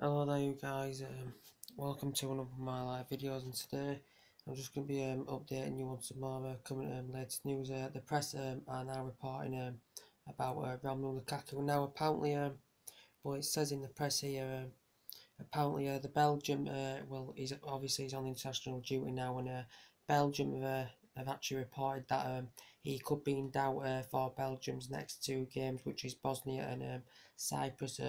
Hello there you guys, welcome to one of my live videos, and today I'm just going to be updating you on some more current latest news. The press are now reporting about Romelu Lukaku. Now apparently, well, it says in the press here, apparently the Belgium, he's on international duty now, and Belgium have actually reported that he could be in doubt for Belgium's next two games, which is Bosnia and Cyprus.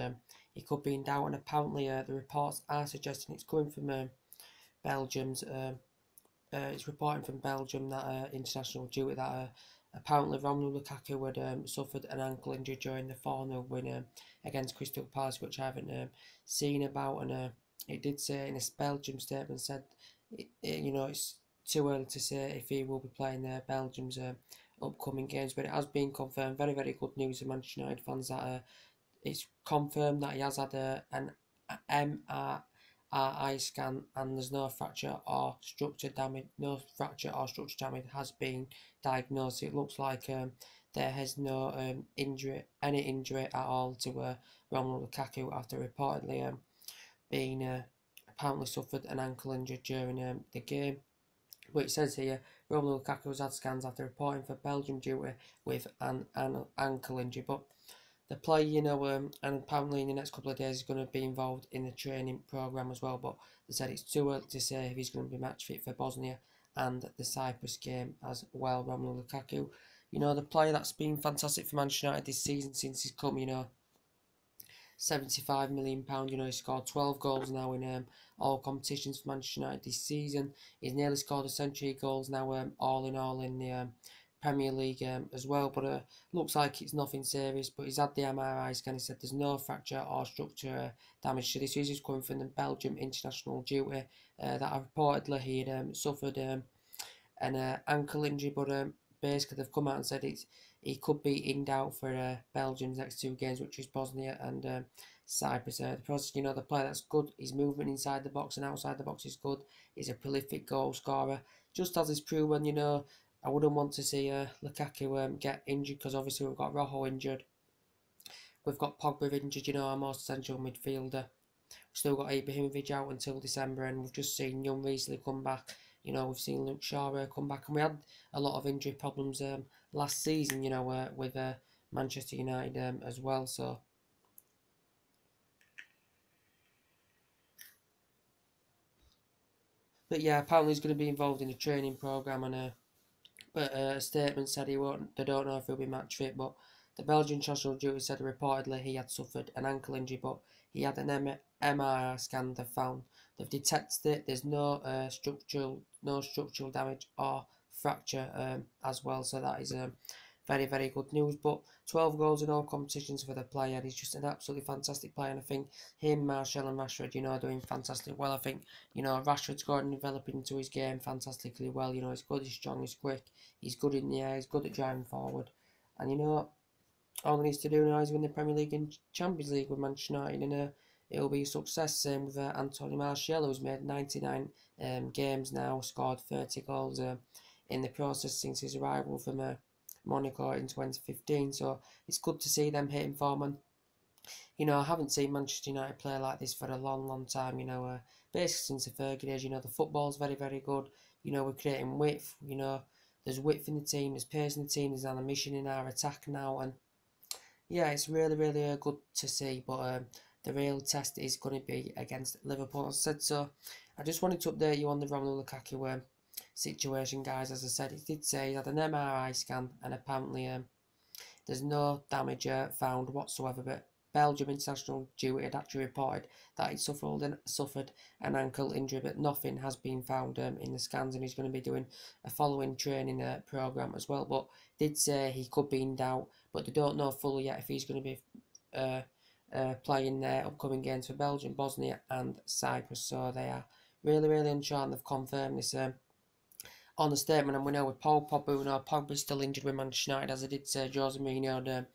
He could be in doubt, and apparently the reports are suggesting it's coming from Belgium's. It's reporting from Belgium that international duty that apparently Romelu Lukaku had suffered an ankle injury during the 4-0 win against Crystal Palace, which I haven't seen about, and it did say in a Belgium statement said it's too early to say if he will be playing Belgium's upcoming games, but it has been confirmed. Very, very good news for Manchester United fans that it's confirmed that he has had an MRI scan, and there's no fracture or structure damage. No fracture or structure damage has been diagnosed. It looks like there has no any injury at all to Romelu Lukaku after reportedly being apparently suffered an ankle injury during the game. But it says here, Romelu Lukaku has had scans after reporting for Belgium duty with an ankle injury. But the player, and apparently in the next couple of days is going to be involved in the training program as well. But they said it's too early to say if he's going to be match fit for Bosnia and the Cyprus game as well. Romelu Lukaku, the player that's been fantastic for Manchester United this season since he's come, £75 million. He scored 12 goals now in all competitions for Manchester United this season. He's nearly scored a century of goals now, all in all in the Premier League as well. But looks like it's nothing serious. But he's had the MRI scan. He said there's no fracture or structure damage to this. He's coming from the Belgium international duty that reportedly he had suffered an ankle injury, but basically they've come out and said he could be in doubt for Belgium's next two games, which is Bosnia and Cyprus. The process, the player that's good. His movement inside the box and outside the box is good. He's a prolific goal scorer, just as is proven. I wouldn't want to see Lukaku get injured, because obviously we've got Rojo injured, we've got Pogba injured. Our most essential midfielder. We've still got Ibrahimovic out until December, and we've just seen Young recently come back. We've seen Luke Shaw come back, and we had a lot of injury problems last season, with Manchester United as well. So, but yeah, apparently he's going to be involved in the training program, and but a statement said he won't. They don't know if he'll be match fit, but the Belgian national duty said reportedly he had suffered an ankle injury, but he had an MRI scan. They've detected it. There's no structural damage or fracture as well. So that is very, very good news. But 12 goals in all competitions for the player. He's just an absolutely fantastic player, and I think him, Martial and Rashford, are doing fantastic well. I think, Rashford's going and developing into his game fantastically well. He's good, he's strong, he's quick, he's good in the air, he's good at driving forward. And, all he needs to do now is win the Premier League and Champions League with Manchester United, and it'll be a success. Same with Anthony Martial, who's made 99 games now, scored 30 goals in the process since his arrival from Monaco in 2015. So it's good to see them hitting form. And I haven't seen Manchester United play like this for a long, long time. Basically since the Fergie days. The football's very, very good. We're creating width. There's width in the team, there's pace in the team, there's animation in our attack now, and yeah, it's really, really good to see. But the real test is going to be against Liverpool. As I said, so I just wanted to update you on the Romelu Lukaku situation, guys. As I said, it did say he had an MRI scan, and apparently there's no damage found whatsoever. But Belgium international duty had actually reported that he suffered an ankle injury, but nothing has been found in the scans, and he's going to be doing a following training program as well. But did say he could be in doubt, but they don't know fully yet if he's going to be playing their upcoming games for Belgium, Bosnia and Cyprus. So they are really, really unsure, and they've confirmed this on the statement. And we know with Paul Pogba, Pogba's still injured with Manchester United, as I did say. Jose Mourinho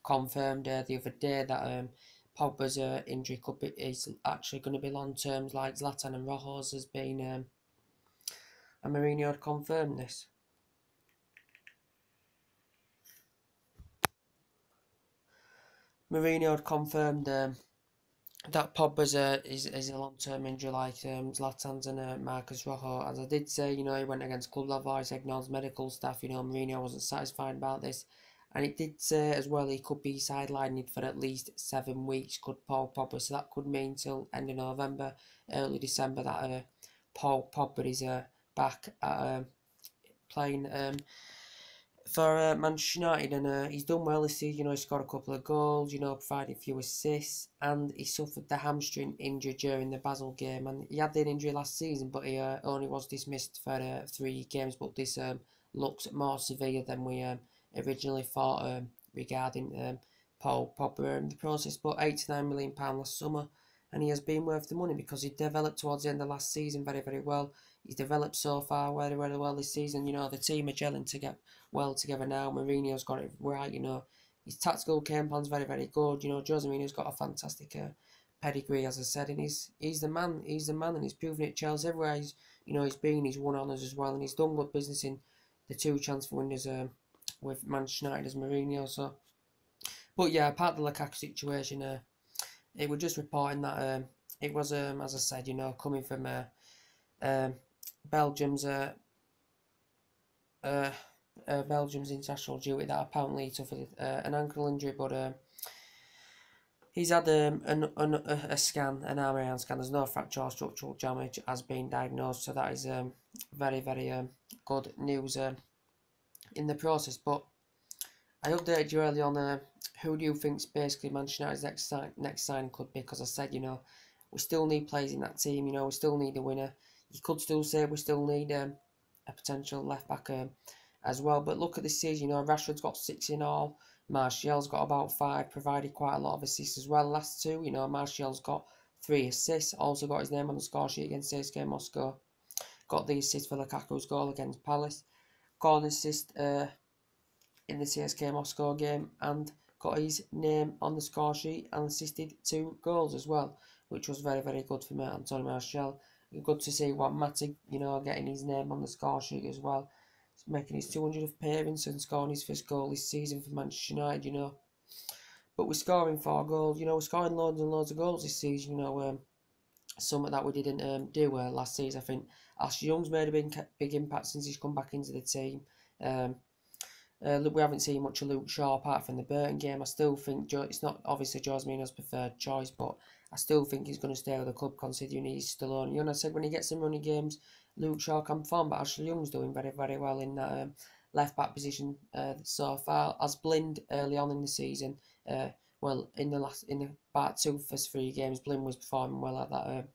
confirmed the other day that Pogba's injury is actually going to be long term, like Zlatan and Rojo's has been, and Mourinho had confirmed this. Mourinho had confirmed that Pogba's is a long term injury like Zlatan's and Marcus Rojo. As I did say, you know, he went against club advice, ignored medical staff. You know, Mourinho wasn't satisfied about this, and it did say as well he could be sidelined for at least 7 weeks. Could Paul Pogba? So that could mean till end of November, early December that Paul Pogba is back at playing for Manchester United, and he's done well this season. You know, he scored a couple of goals, you know, provided a few assists, and he suffered the hamstring injury during the Basel game. And he had the injury last season, but he only was dismissed for 3 games. But this looks more severe than we originally thought regarding Paul Pogba in the process. But £89 million last summer, and he has been worth the money because he developed towards the end of last season very, very well. He's developed so far very, very well this season. You know, the team are gelling to get well together now. Mourinho's got it right, you know. His tactical game plan's very, very good. You know, Jose Mourinho's got a fantastic pedigree, as I said, and he's the man. He's the man, and he's proven it at Chelsea. Everywhere he's been, he's won honours as well, and he's done good business in the 2 transfer windows with Manchester United as Mourinho. So, but yeah, apart from the Lukaku situation, it was just reporting that it was as I said, you know, coming from um, Belgium's uh, Belgium's international duty that apparently he suffered an ankle injury, but he's had a scan, an MRI scan. There's no fracture or structural damage has been diagnosed, so that is very, very good news in the process. But I updated you early on. Who do you think's basically Manchester United's next sign could be? Because I said, you know, we still need players in that team. You know, we still need a winner. You could still say we still need a potential left back as well. But look at this season. You know, Rashford's got 6 in all. Martial's got about 5, provided quite a lot of assists as well. Last 2, you know, Martial's got 3 assists. Also got his name on the score sheet against CSKA Moscow. Got the assist for Lukaku's goal against Palace. Got an assist in the CSKA Moscow game, and got his name on the score sheet and assisted 2 goals as well, which was very, very good for me, Antonio Martial. Good to see Juan Mata, you know, getting his name on the score sheet as well, making his 200th appearance and scoring his first goal this season for Manchester United, you know. But we're scoring 4 goals, you know, we're scoring loads and loads of goals this season, you know, something that we didn't do last season. I think Ashley Young's made a big impact since he's come back into the team. We haven't seen much of Luke Shaw apart from the Burton game. I still think it's not obviously Jose Mourinho's preferred choice, but I still think he's going to stay with the club considering he's still on. You know, I said when he gets some running games, Luke Shaw can perform, but Ashley Young's doing very, very well in that left back position so far. As Blind early on in the season, well in the part 2 first 3 games, Blind was performing well at that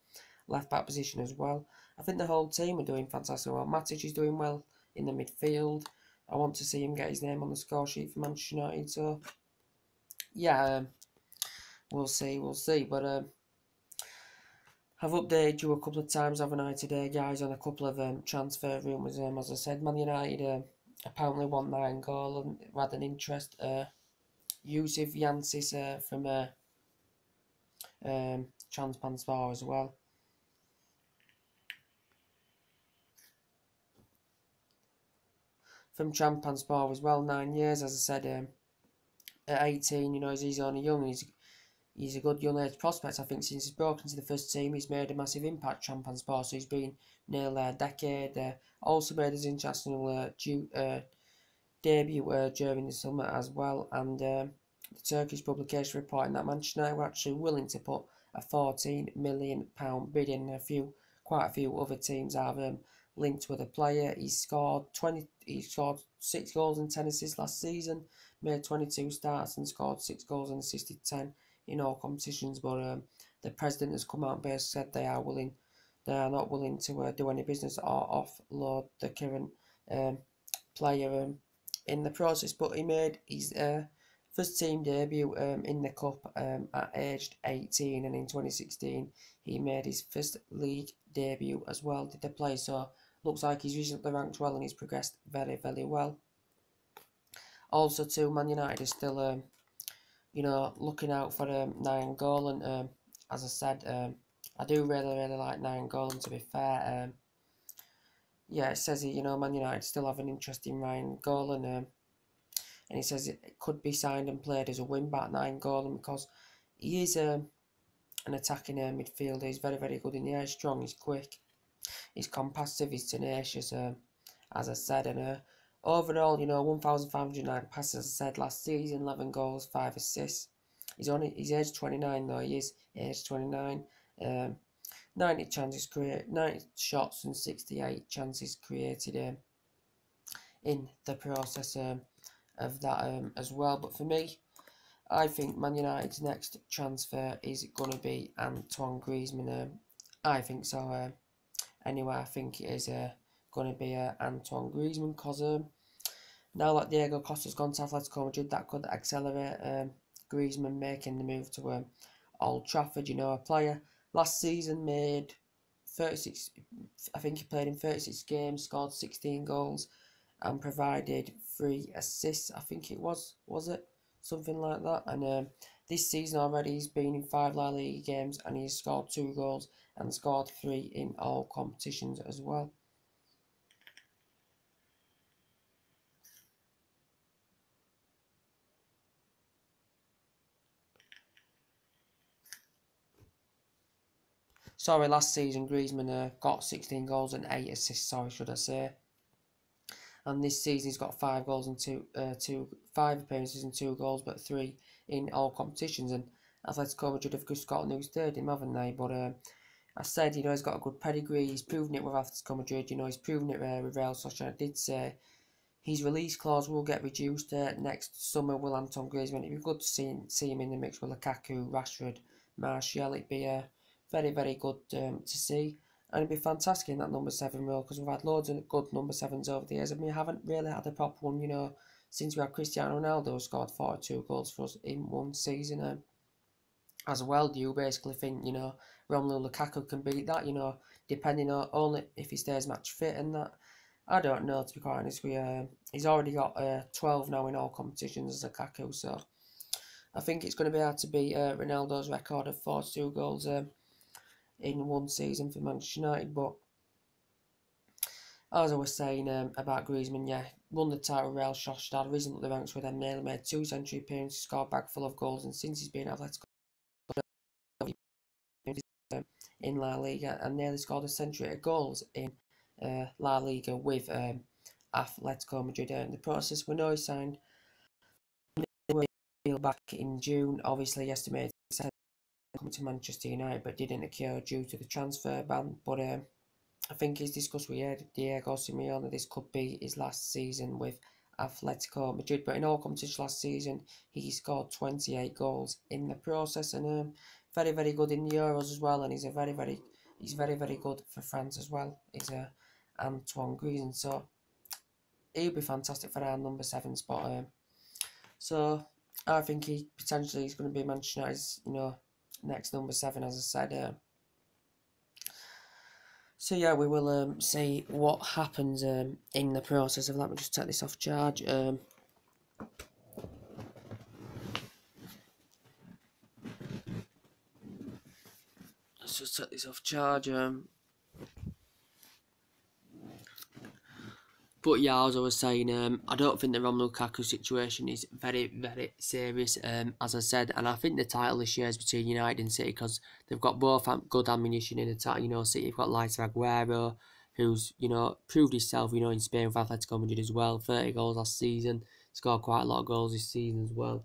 left back position as well. I think the whole team are doing fantastic well. Matic is doing well in the midfield. I want to see him get his name on the score sheet for Manchester United. So, yeah, we'll see. But I've updated you a couple of times, haven't I, today, guys, on a couple of transfer rumours. As I said, Man United apparently want Nainggolan and had an interest. Yusuf Yansis from Transpanspor as well. From Transpanspor as well, 9 years, as I said, at 18, you know, he's only young, he's a good young age prospect. I think since he's broken into the first team, he's made a massive impact, Transpanspor, so he's been nearly a decade. Also made his international debut during the summer as well, and the Turkish publication reporting that Manchester United were actually willing to put a £14 million bid in. Quite a few other teams have linked with the player. He scored 6 goals and 10 assists last season, made 22 starts and scored 6 goals and assisted 10 in all competitions. But the president has come out and basically said they are not willing to do any business or offload the current player in the process. But he made his first team debut in the cup at aged 18, and in 2016 he made his first league debut as well. Did the play? So looks like he's recently ranked well and he's progressed very, very well. Also, too, Man United is still you know, looking out for Nainggolan. As I said, I do really, really like Nainggolan, to be fair. Yeah, it says here, you know, Man United still have an interest in Nainggolan, and he says it could be signed and played as a wing back Nainggolan because he is an attacking midfielder. He's very, very good in the air, he's strong, he's quick, he's competitive, he's tenacious, as I said. And overall, 1,509 passes, as I said, last season, 11 goals, 5 assists. He's aged 29 though, he is aged 29. 90 chances created, 90 shots and 68 chances created in the process of that as well. But for me, I think Man United's next transfer is going to be Antoine Griezmann. I think so. Anyway, I think it is going to be Antoine Griezmann, because now that Diego Costa's gone to Atletico Madrid, that could accelerate Griezmann making the move to Old Trafford. A player last season made 36, I think he played in 36 games, scored 16 goals and provided 3 assists, I think it was it? Something like that. And this season already he's been in 5 La Liga games and he's scored 2 goals and scored 3 in all competitions as well. Sorry, last season Griezmann got 16 goals and 8 assists, sorry, should I say. And this season he's got 5 goals and 5 appearances and 2 goals, but 3 in all competitions. And Atletico Madrid have just got a new stadium, haven't they? But I said, he's got a good pedigree. He's proven it with Atletico Madrid. He's proven it with Real Sociedad. I did say his release clause will get reduced next summer. Will Antoine Griezmann? It'd be good to see him in the mix with Lukaku, Rashford, Martial. It'd be very, very good to see. And it'd be fantastic in that number 7 role, because we've had loads of good number 7s over the years, and we haven't really had a proper one, since we had Cristiano Ronaldo, who scored 42 goals for us in one season. As well, do you basically think, Romelu Lukaku can beat that, depending on only if he stays match fit and that? I don't know, to be quite honest with you. He's already got 12 now in all competitions as Lukaku, so I think it's going to be hard to beat Ronaldo's record of 42 goals in one season for Manchester United. But as I was saying about Griezmann, yeah, won the title Real Sociedad, recently ranked with them, nearly made 2 century appearances, scored a bag full of goals, and since he's been at Atletico in La Liga, and nearly scored a century of goals in La Liga with Atletico Madrid. In the process, we know he signed back in June. Obviously, he estimated coming to Manchester United, but didn't occur due to the transfer ban. But I think he's discussed with Diego Simeone this could be his last season with Atletico Madrid. But in all competitions last season, he scored 28 goals in the process, and very, very good in the Euros as well. And he's very, very good for France as well. He's Antoine Griezmann, so he'll be fantastic for our number 7 spot. So I think he potentially is going to be Manchester United's, next number 7, as I said. So yeah, we will see what happens in the process of that. Let me just take this off charge. Let's just take this off charge. But yeah, as I was saying, I don't think the Romelu Lukaku situation is very, very serious, as I said. And I think the title this year is between United and City, because they've got both good ammunition in attack. City have got Lighter Aguero, who's, proved himself, in Spain with Atletico Madrid as well. 30 goals last season, scored quite a lot of goals this season as well.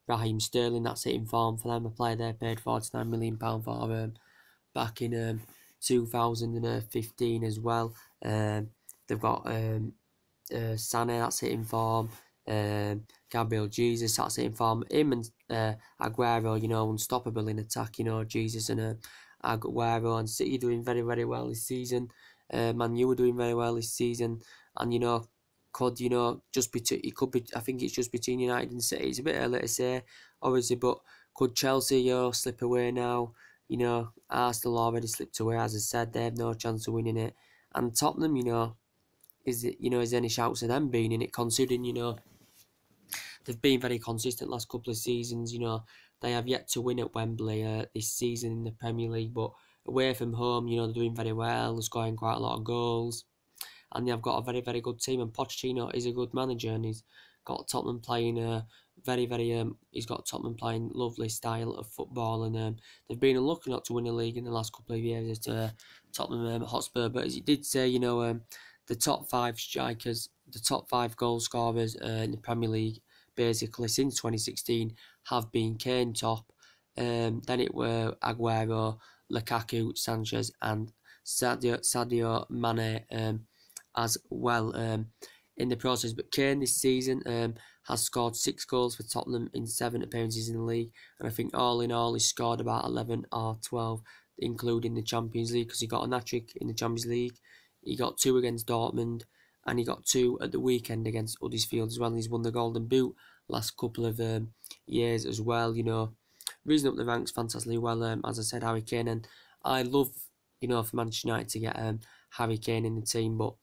Raheem Sterling, that's it in form for them. A player they paid £49 million for back in 2015 as well. They've got Sané, that's hitting form. Gabriel Jesus, that's hitting form. Him and Aguero, unstoppable in attack. Jesus and Aguero, and City doing very, very well this season. Man U are doing very well this season, and could just be it could be. I think it's just between United and City. It's a bit early to say, obviously, but could Chelsea slip away now? Arsenal already slipped away, as I said. They have no chance of winning it, and Tottenham, is there any shouts of them being in it, considering they've been very consistent last couple of seasons. They have yet to win at Wembley this season in the Premier League, but away from home, they're doing very well. They're scoring quite a lot of goals, and they've got a very, very good team. And Pochettino is a good manager, and he's got Tottenham playing he's got Tottenham playing lovely style of football, and they've been unlucky not to win the league in the last couple of years at Tottenham Hotspur. But as you did say, the top five strikers, the top five goal scorers in the Premier League, basically since 2016, have been Kane top. Then it were Aguero, Lukaku, Sanchez, and Sadio Mane as well in the process. But Kane this season has scored 6 goals for Tottenham in 7 appearances in the league, and I think all in all he's scored about 11 or 12, including the Champions League, because he got a hat-trick in the Champions League, he got 2 against Dortmund, and he got 2 at the weekend against Huddersfield as well, and he's won the Golden Boot last couple of years as well, reason up the ranks fantastically well, as I said, Harry Kane, and I love, for Manchester United to get Harry Kane in the team, but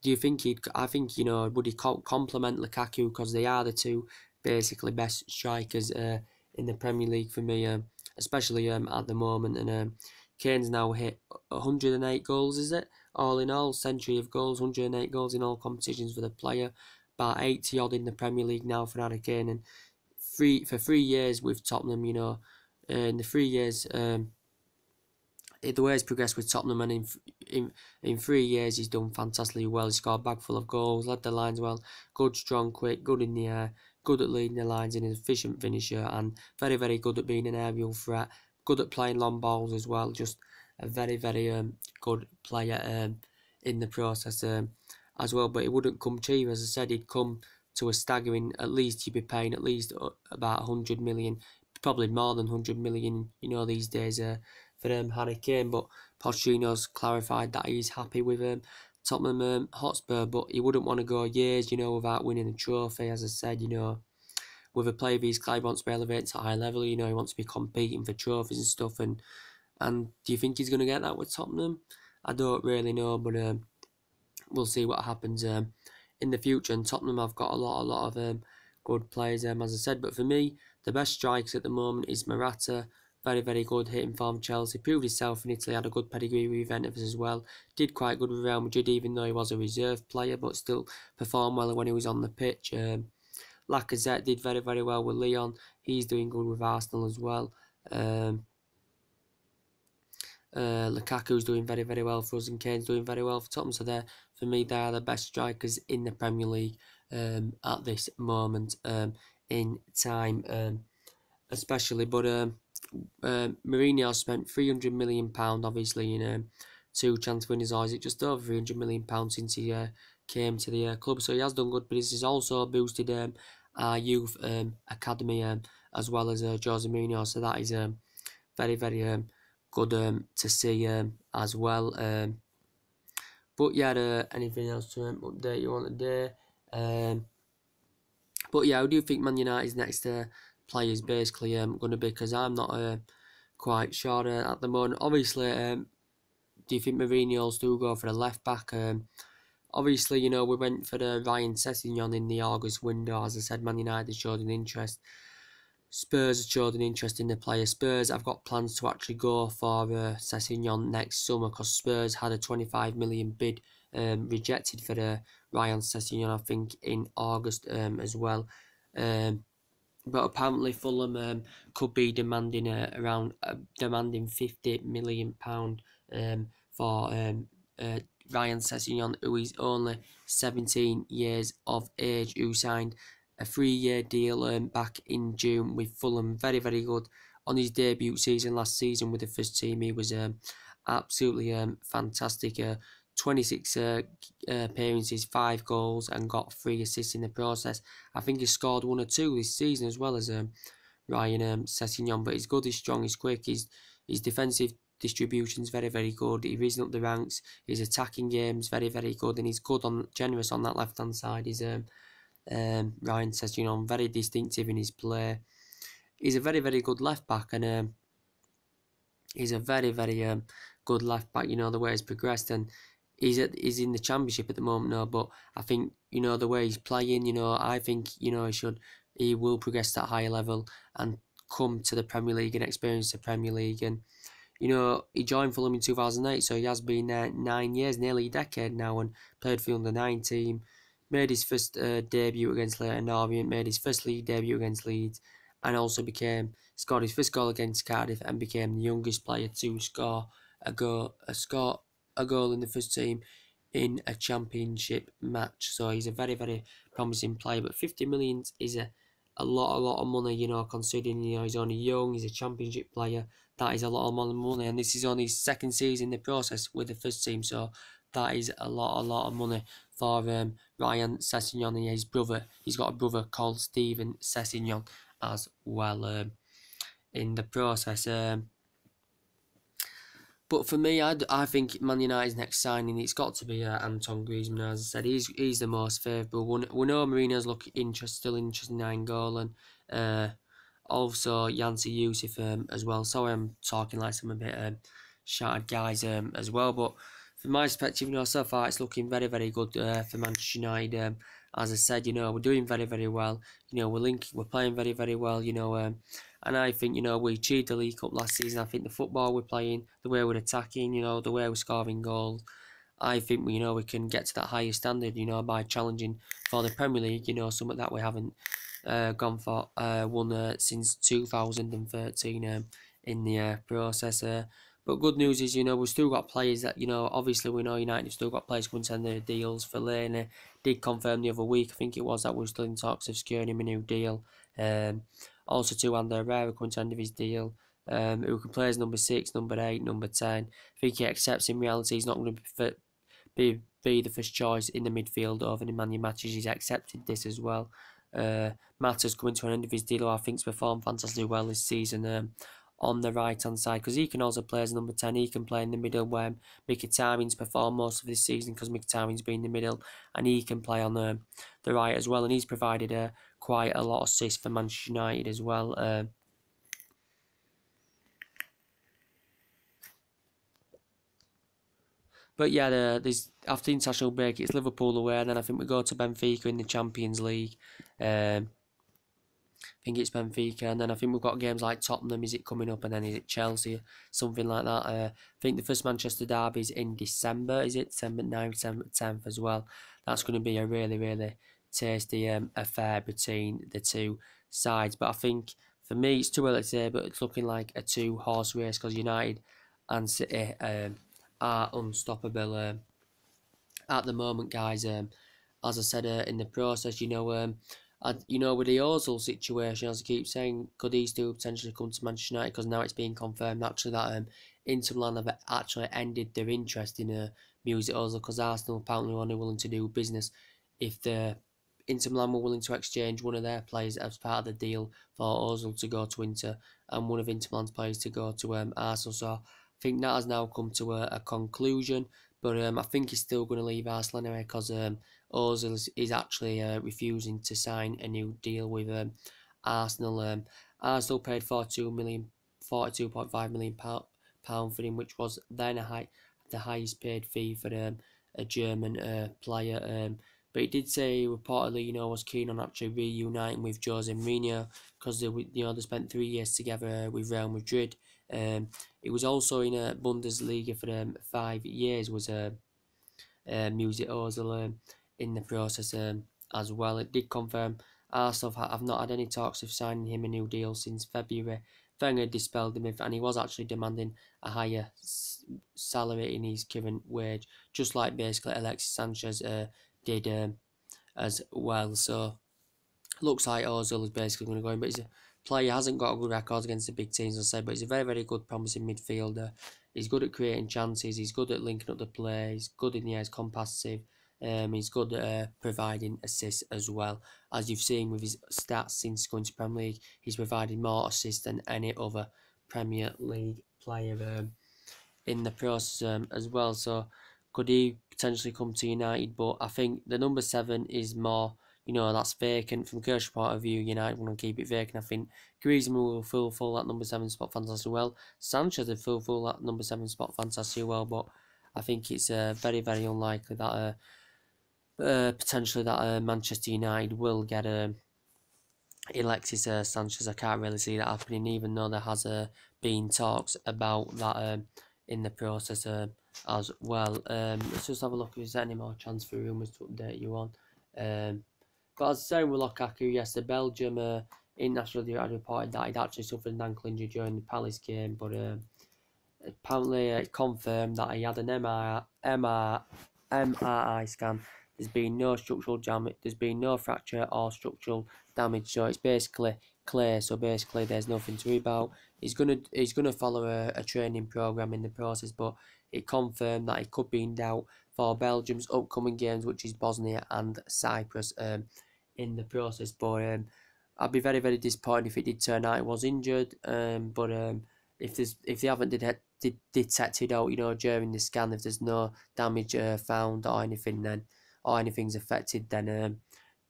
do you think I think, would he complement Lukaku, because they are the two basically best strikers in the Premier League for me, especially at the moment, and Kane's now hit 108 goals, is it? All in all, century of goals, 108 goals in all competitions for the player, about 80 odd in the Premier League now for Harry Kane, and for 3 years with Tottenham, in the 3 years, the way he's progressed with Tottenham, and in 3 years he's done fantastically well. He scored a bag full of goals, led the lines well, good, strong, quick, good in the air, good at leading the lines, and an efficient finisher, and very, very good at being an aerial threat, good at playing long balls as well. Just a very, very good player in the process as well. But it wouldn't come cheap, as I said. He'd come to a staggering, at least you'd be paying at least about 100 million, probably more than 100 million, these days for Harry Kane. But Pochettino's clarified that he's happy with Tottenham Hotspur, but he wouldn't want to go years, without winning a trophy. As I said, with a player of his club, he wants to be elevated to a high level. He wants to be competing for trophies and stuff. And do you think he's going to get that with Tottenham? I don't really know, but we'll see what happens in the future. And Tottenham have got a lot of good players, as I said. But for me, the best strikers at the moment is Morata. Very, very good hitting form. Chelsea proved himself in Italy, had a good pedigree with Juventus as well. Did quite good with Real Madrid, even though he was a reserve player, but still performed well when he was on the pitch. Lacazette did very, very well with Lyon. He's doing good with Arsenal as well. Lukaku's doing very, very well for us, and Kane's doing very well for Tottenham. So for me, they are the best strikers in the Premier League at this moment in time, especially. But Mourinho spent £300 million, obviously, in 2 transfer windows, or is it just over £300 million since he came to the club? So he has done good, but this has also boosted our youth academy as well as Jose Mourinho. So that is very, very good to see as well. But yeah, anything else to update you on today? But yeah, how do you think Man United's next play is basically going to be? Because I'm not quite sure at the moment. Obviously, do you think Mourinho'll still go for a left back? Obviously, we went for the Ryan Sessegnon in the August window. As I said, Man United showed an interest. Spurs showed an interest in the player. Spurs have got plans to actually go for Sessegnon next summer, because Spurs had a 25 million bid rejected for Ryan Sessegnon, I think, in August as well. But apparently Fulham could be demanding demanding £50 million for Ryan Sessegnon, who is only 17 years of age, who signed a 3-year deal back in June with Fulham. Very, very good on his debut season last season with the first team. He was absolutely fantastic. 26 appearances, 5 goals, and got 3 assists in the process. I think he scored 1 or 2 this season as well as Ryan Sessegnon. But he's good, he's strong, he's quick, his defensive distribution's very, very good. He's risen up the ranks. His attacking game's very, very good, and he's good generous on that left hand side. He's Ryan Sessegnon, very distinctive in his play. He's a very, very good left back, and he's a very, very good left back. The way he's progressed, and he's in the Championship at the moment now. But I think the way he's playing, I think he will progress to that higher level and come to the Premier League and experience the Premier League. And he joined Fulham in 2008, so he has been there 9 years, nearly a decade now, and played for the under-9 team. made his first debut against Leyton Orient, made his first league debut against Leeds, and also scored his first goal against Cardiff and became the youngest player to score a goal in the first team in a championship match. So he's a very, very promising player. But 50 million is a lot of money, considering he's only young, he's a championship player. That is a lot of money, and this is only his second season in the process with the first team. So that is a lot of money for Ryan Sessegnon and his brother. He's got a brother called Steven Sessegnon as well in the process. But for me, I think Man United's next signing, it's got to be Anton Griezmann. As I said, he's the most favourable. We know Mourinho's still interested in Nainggolan. Also Yancy Yusuf as well. Sorry, I'm talking like some a bit shattered guys as well. But from my perspective, so far it's looking very, very good for Manchester United. As I said, we're doing very, very well. We're playing very, very well. And I think, we achieved the League Cup last season. I think the football we're playing, the way we're attacking, the way we're scoring goals, I think we can get to that higher standard, by challenging for the Premier League, something that we haven't won since 2013 in the process. But good news is, we've still got players that, obviously we know United have still got players coming to end their deals. For Fellaini did confirm the other week, I think it was, that we're still in talks of securing him a new deal. Also to Ander Herrera coming to end of his deal, who can play as number 6, number 8, number 10. I think he accepts in reality he's not going to be the first choice in the midfield over the Man U matches. He's accepted this as well. Mata's coming to an end of his deal, who I think's performed fantastically well this season on the right hand side, because he can also play as number 10. He can play in the middle where Mkhitaryan's performed most of this season, because Mkhitaryan's been in the middle, and he can play on the right as well, and he's provided quite a lot of assists for Manchester United as well. But yeah, there's after the international break, it's Liverpool away, and then I think we go to Benfica in the Champions League. I think it's Benfica, and then I think we've got games like Tottenham. Is it coming up, and then is it Chelsea, something like that? I think the first Manchester derby is in December. Is it December 9th, December 10th as well? That's going to be a really, really tasty affair between the two sides. But I think for me, it's too early to say, but it's looking like a two-horse race, because United and City are unstoppable at the moment, guys. As I said in the process, with the Ozil situation, as I keep saying, could he still potentially come to Manchester United? Because now it's being confirmed actually that Inter Milan have actually ended their interest in Mesut Ozil, because Arsenal apparently were only willing to do business if the Inter Milan were willing to exchange one of their players as part of the deal for Ozil to go to Inter and one of Inter Milan's players to go to Arsenal. So I think that has now come to a conclusion. But I think he's still going to leave Arsenal anyway, because Ozil is actually refusing to sign a new deal with Arsenal. Arsenal paid 42.5 million pound for him, which was then the highest paid fee for a German player. But he did say he reportedly, was keen on actually reuniting with Jose Mourinho, because they spent 3 years together with Real Madrid. He was also in a Bundesliga for 5 years. Was Mesut Ozil in the process as well. It did confirm Arsenal have not had any talks of signing him a new deal since February. Wenger dispelled him, and he was actually demanding a higher salary in his current wage, just like basically Alexis Sanchez did as well. So looks like Ozil is basically going to go in, but he's a player, hasn't got a good record against the big teams, as I said, but he's a very, very good, promising midfielder. He's good at creating chances, he's good at linking up the play, he's good in the air, he's compassive, he's good at providing assists as well. As you've seen with his stats since going to Premier League, he's provided more assists than any other Premier League player in the process as well. So could he potentially come to United? But I think the number 7 is more, that's vacant. From Kirsch's point of view, United want to keep it vacant. I think Griezmann will fulfill that number 7 spot fantastically well. Sanchez will fulfill that number 7 spot fantastically well. But I think it's very, very unlikely that potentially that Manchester United will get Alexis Sanchez. I can't really see that happening, even though there has been talks about that in the process as well. Let's just have a look if there's any more transfer rumours to update you on. But as I said with Lukaku, yes, the Belgium international had reported that he'd actually suffered an ankle injury during the Palace game, but apparently it confirmed that he had an MRI scan. There's been no structural damage. There's been no fracture or structural damage. So it's basically clear. So basically, there's nothing to worry about. He's gonna follow a training program in the process, but it confirmed that he could be in doubt for Belgium's upcoming games, which is Bosnia and Cyprus. In the process, but I'd be very disappointed if it did turn out he was injured. But if they haven't detected out, during the scan, if there's no damage found or anything, then or anything's affected, then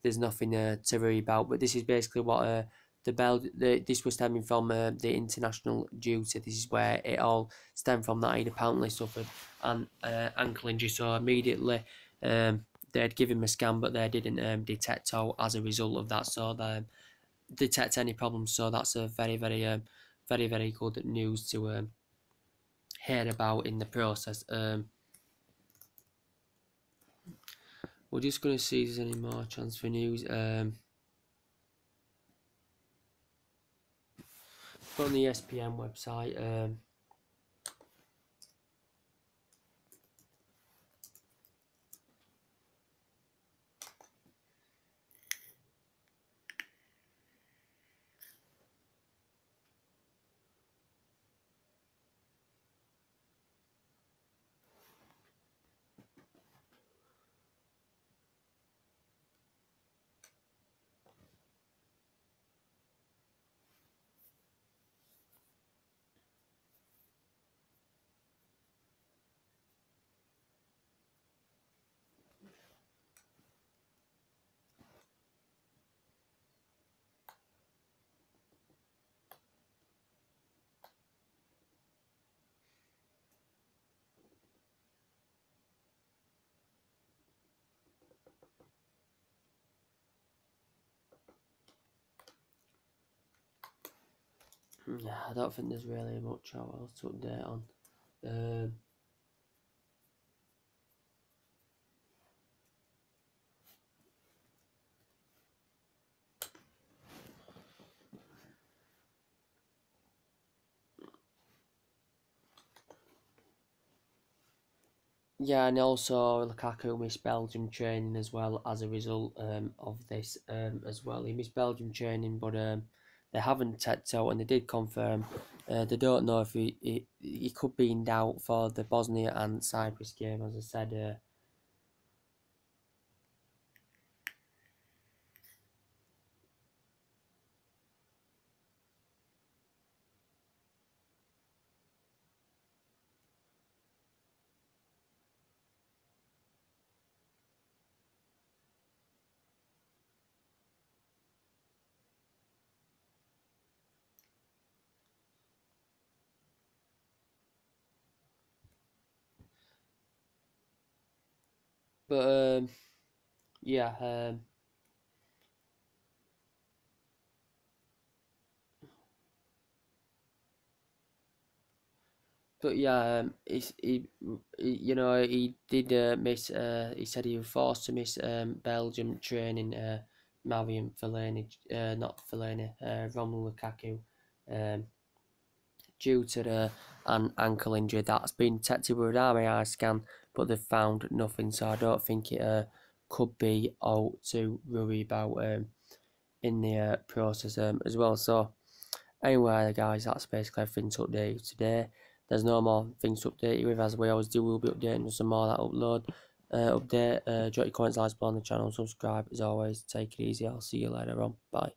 there's nothing to worry about. But this is basically what this was stemming from the international duty. This is where it all stemmed from, that he'd apparently suffered an ankle injury. So immediately they'd give him a scan, but they didn't detect out as a result of that. So they detect any problems. So that's a very good news to hear about in the process. We're just going to see if there's any more transfer news. On the ESPN website, yeah, I don't think there's really much else to update on. Yeah, and also Lukaku missed Belgium training as well as a result of this as well. He missed Belgium training, but they haven't checked out, and they did confirm. They don't know if he could be in doubt for the Bosnia and Cyprus game, as I said. But yeah, but yeah, he did miss. He said he was forced to miss Belgium training. Marian Fellaini, not Fellaini, Romelu Lukaku, um, due to an ankle injury that's been detected with an MRI scan, but they've found nothing. So I don't think it could be all to worry about in the process as well. So anyway, guys, that's basically everything to update you today. There's no more things to update you with, as we always do. We'll be updating with some more that update. Drop your comments, likes below on the channel, subscribe. As always, take it easy. I'll see you later on. Bye.